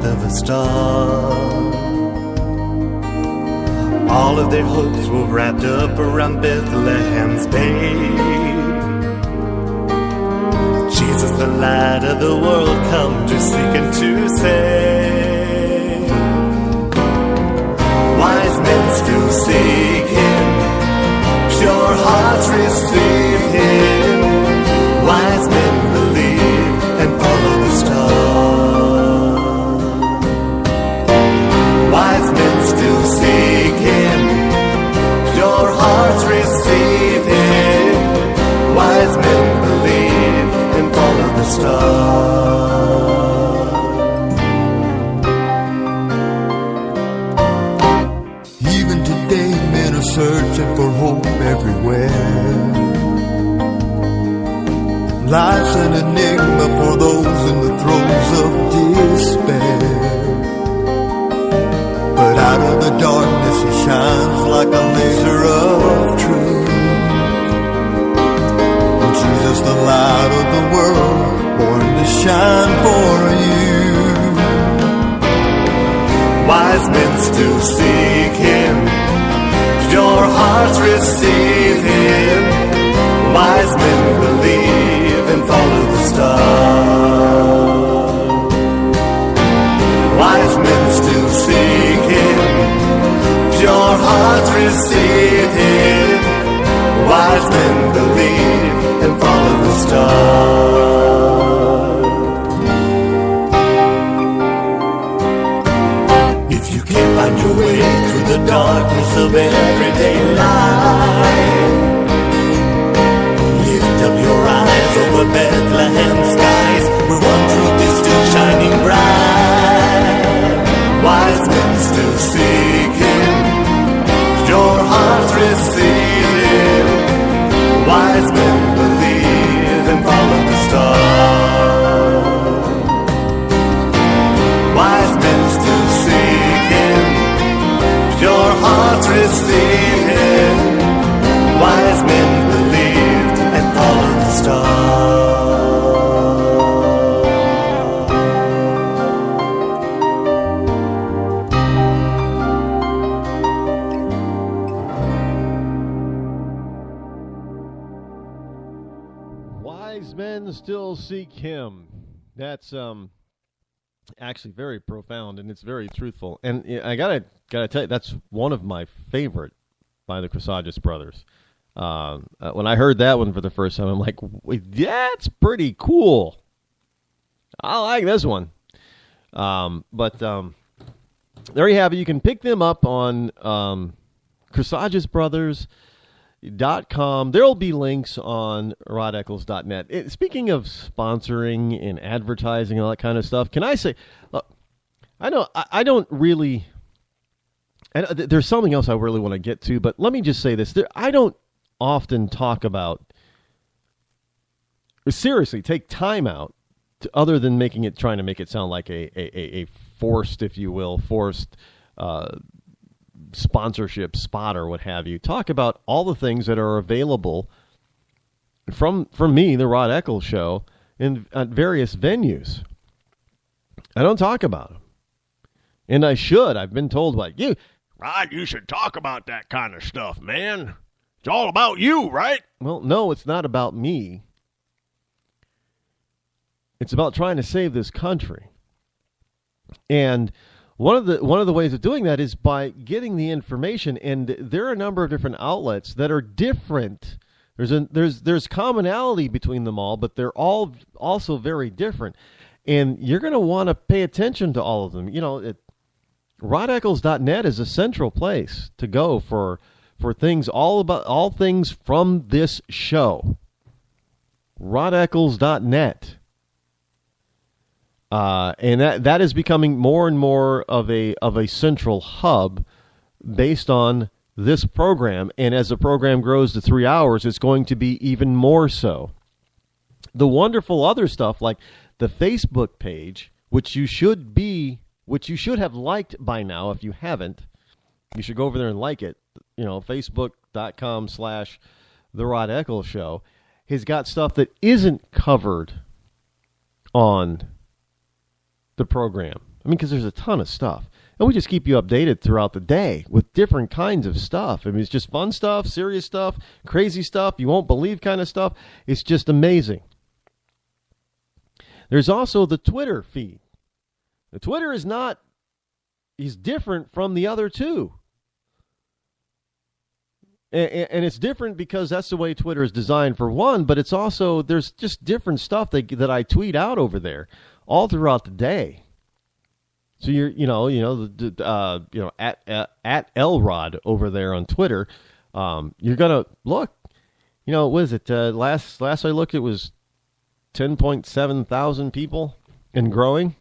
of a star. All of their hopes were wrapped up around Bethlehem's babe. Jesus, the light of the world, come to seek and to save. Wise men still seek him, pure hearts receive him. Wise men believe and follow the star. Wise men still seek him, pure hearts receive him. Wise men believe and follow the star. Even today men are searching for hope everywhere. Life's an enigma for those in the throes of despair. But out of the darkness he shines like a laser of truth. Jesus, the light of the world, born to shine for you. Wise men still seek him, pure hearts receive him. Wise men believe and follow the star. Wise men still seek him, pure hearts receive him. Wise men believe and follow the star. If you can't find your way through the darkness of everyday life, lift up your eyes over Bethlehem skies, where one truth is still shining bright. Wise men still seek him, pure hearts receive him. Wise men believe and follow the star. Wise men still seek him, pure hearts receive him. Wise men believe and follow the star. Wise men still seek him. That's actually very profound, and it's very truthful. And I gotta tell you, that's one of my favorite by the Chrisagis Brothers. When I heard that one for the first time, I'm like, wait, that's pretty cool. I like this one. But there you have it. You can pick them up on ChrisagisBrothers.com. There will be links on RodEccles.net. Speaking of sponsoring and advertising and all that kind of stuff, can I say, I know I don't really, there's something else I really want to get to, but let me just say this. I don't often talk about, seriously, take time out to, other than trying to make it sound like a forced, if you will, sponsorship spot or what have you. Talk about all the things that are available from me, the Rod Eccles Show, at various venues. I don't talk about them. And I should. I've been told, like, Rod, you should talk about that kind of stuff, man. It's all about you, right? Well, no, it's not about me. It's about trying to save this country. And one of the ways of doing that is by getting the information, and there are a number of different outlets that are different. There's commonality between them all, but they're all also very different. And you're going to want to pay attention to all of them. RodEccles.net is a central place to go for things, all things from this show. RodEccles.net. And that is becoming more and more of a central hub based on this program. And as the program grows to 3 hours, it's going to be even more so. The wonderful other stuff like the Facebook page, which you should have liked by now. If you haven't, you should go over there and like it. Facebook.com/The Rod Eccles Show has got stuff that isn't covered on the program. I mean, because there's a ton of stuff. And we just keep you updated throughout the day with different kinds of stuff. I mean, it's just fun stuff, serious stuff, crazy stuff, you won't believe kind of stuff. It's just amazing. There's also the Twitter feed. The Twitter is different from the other two. And it's different because that's the way Twitter is designed for one, but it's also, there's just different stuff that I tweet out over there all throughout the day. So at Elrod over there on Twitter, you're gonna look. What is it? Last I looked, it was 10.7 thousand people and growing.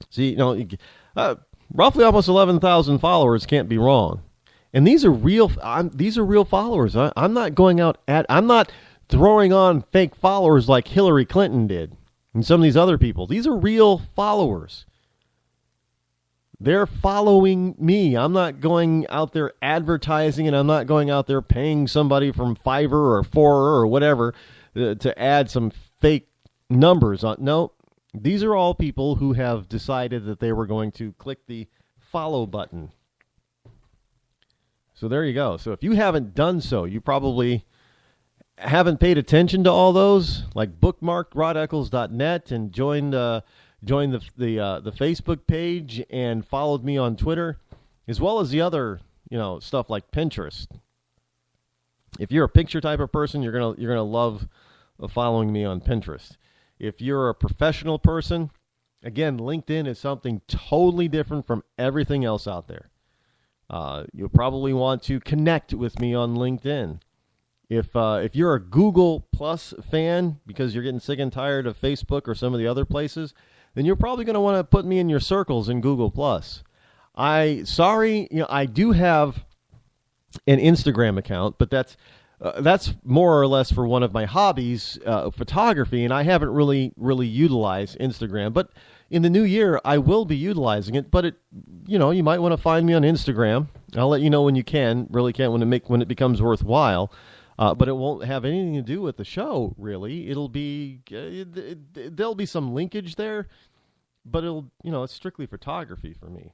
See, roughly almost 11,000 followers. Can't be wrong. And these are real. These are real followers. I'm not going out I'm not throwing on fake followers like Hillary Clinton did and some of these other people. These are real followers. They're following me. I'm not going out there advertising, and I'm not going out there paying somebody from Fiverr or Forer or whatever to add some fake numbers on. No, these are all people who have decided that they were going to click the follow button. So there you go. So if you haven't done so, you probably haven't paid attention to all those, like bookmark rodeccles.net and joined the Facebook page and followed me on Twitter, as well as the other, stuff like Pinterest. If you're a picture type of person, you're gonna love following me on Pinterest. If you're a professional person, again, LinkedIn is something totally different from everything else out there. You'll probably want to connect with me on LinkedIn. If you're a Google Plus fan because you're getting sick and tired of Facebook or some of the other places, then you're probably going to want to put me in your circles in Google Plus. I do have an Instagram account, but that's more or less for one of my hobbies, photography, and I haven't really utilized Instagram. But in the new year, I will be utilizing it. But you might want to find me on Instagram. I'll let you know when you really can when it becomes worthwhile. But it won't have anything to do with the show, really. It'll be there'll be some linkage there, but it's strictly photography for me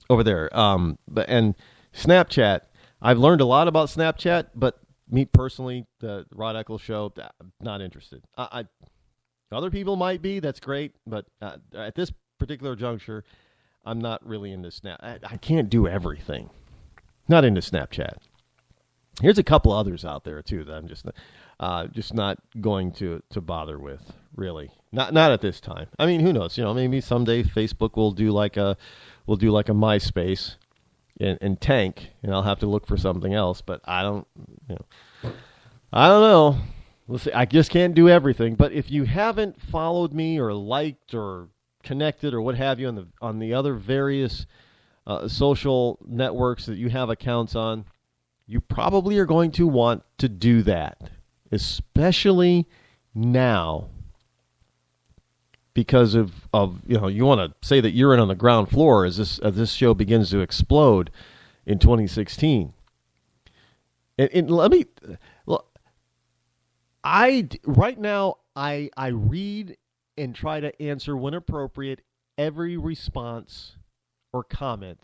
over there. And Snapchat, I've learned a lot about Snapchat, but me personally, the Rod Eccles Show, not interested. Other people might be. That's great, but at this particular juncture, I'm not really into Snap. I can't do everything. Not into Snapchat. Here's a couple others out there too that I'm just not going to bother with, really. Not at this time. I mean, who knows? Maybe someday Facebook will do like a MySpace and tank, and I'll have to look for something else. But I don't know. We'll see. I just can't do everything. But if you haven't followed me or liked or connected or what have you on the other various social networks that you have accounts on, you probably are going to want to do that, especially now, because of you want to say that you're in on the ground floor as this show begins to explode in 2016. And let me look. Right now I read and try to answer when appropriate every response or comment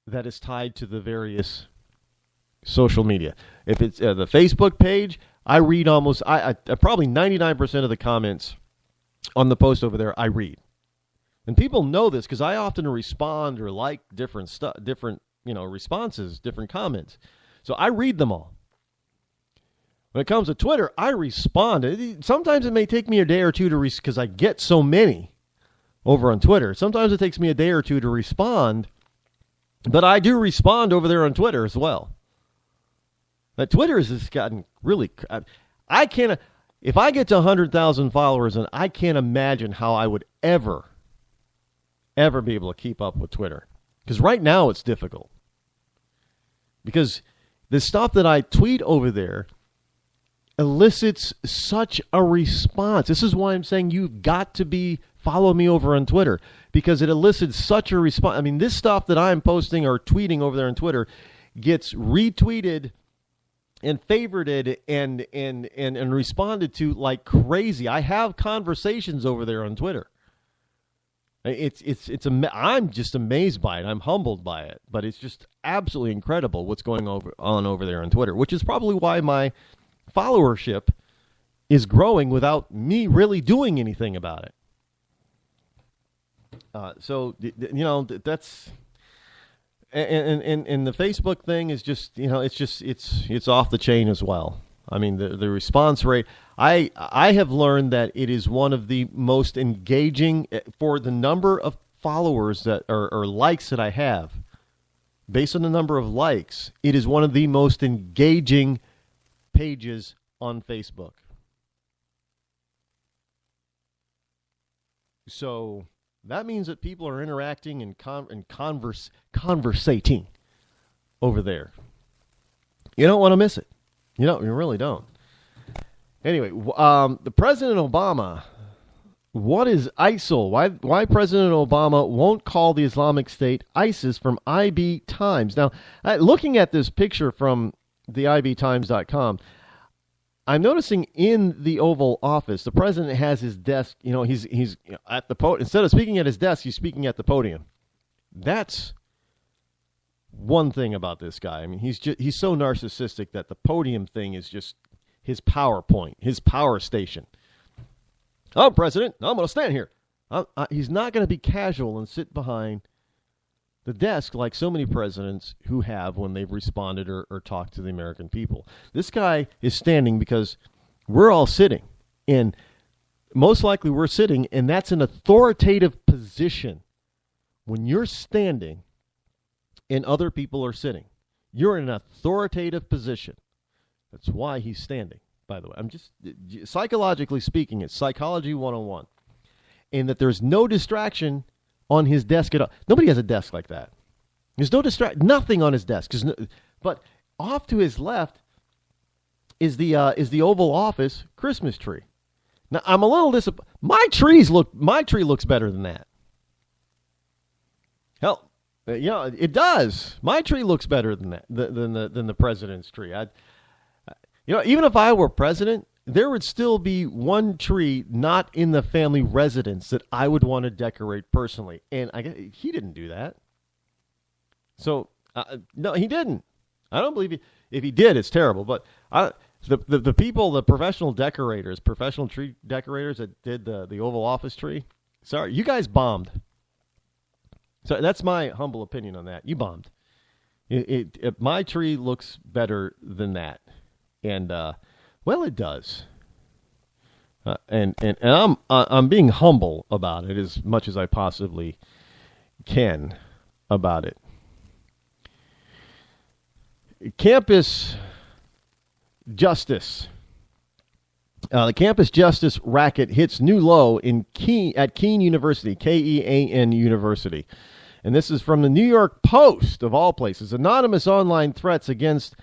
that is tied to the various social media. If it's the Facebook page, I read almost probably 99% of the comments on the post over there I read. And people know this because I often respond or like different stuff, different responses, different comments. So I read them all. When it comes to Twitter, I respond. Sometimes it may take me a day or two to because I get so many over on Twitter. Sometimes it takes me a day or two to respond, but I do respond over there on Twitter as well. Now, Twitter has just gotten really. I can't. If I get to 100,000 followers, and I can't imagine how I would ever be able to keep up with Twitter, because right now it's difficult. Because the stuff that I tweet over there elicits such a response. This is why I'm saying you've got to follow me over on Twitter, because it elicits such a response. I mean, this stuff that I'm posting or tweeting over there on Twitter gets retweeted and favorited and responded to like crazy. I have conversations over there on Twitter. I'm just amazed by it. I'm humbled by it, but it's just absolutely incredible what's going on over there on Twitter, which is probably why my followership is growing without me really doing anything about it. So that's and the Facebook thing is just it's off the chain as well. I mean, the response rate. I have learned that it is one of the most engaging for the number of followers that or likes that I have. Based on the number of likes, it is one of the most engaging pages on Facebook. So that means that people are interacting and conversating over there. You don't want to miss it. You really don't. Anyway, the President Obama, what is ISIL? Why President Obama won't call the Islamic State ISIS from IB Times. Now, looking at this picture from the IBTimes.com, I'm noticing in the Oval Office, the president has his desk. He's at the podium. Instead of speaking at his desk, he's speaking at the podium. That's one thing about this guy. I mean, he's so narcissistic that the podium thing is just his PowerPoint, his power station. I'm president. I'm going to stand here. He's not going to be casual and sit behind the desk like so many presidents who have when they've responded or talked to the American people. This guy is standing because we're all sitting. And most likely we're sitting, and that's an authoritative position. When you're standing and other people are sitting, you're in an authoritative position. That's why he's standing, by the way. I'm just, psychologically speaking, it's Psychology 101. And that there's no distraction on his desk at all. Nobody has a desk like that. There's nothing on his desk. But off to his left is the Oval Office Christmas tree. Now I'm a little disappointed. My tree looks better than that. Hell, it does. My tree looks better than that than the president's tree. Even if I were president, there would still be one tree not in the family residence that I would want to decorate personally. And I guess he didn't do that. So, no, he didn't. I don't believe if he did, it's terrible. But the people, the professional decorators, professional tree decorators that did the Oval Office tree, sorry, you guys bombed. So that's my humble opinion on that. You bombed. My tree looks better than that. And, well, it does, and I'm being humble about it as much as I possibly can about it. Campus justice. The campus justice racket hits new low at Kean University, Kean University, and this is from the New York Post of all places. Anonymous online threats against.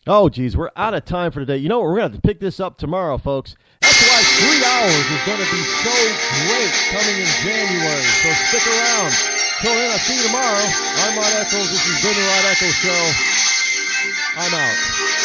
Oh, geez, we're out of time for today. You know what? We're going to have to pick this up tomorrow, folks. That's why 3 hours is going to be so great coming in January. So stick around. Till then, I'll see you tomorrow. I'm Rod Eccles. This has been the Rod Eccles Show. I'm out.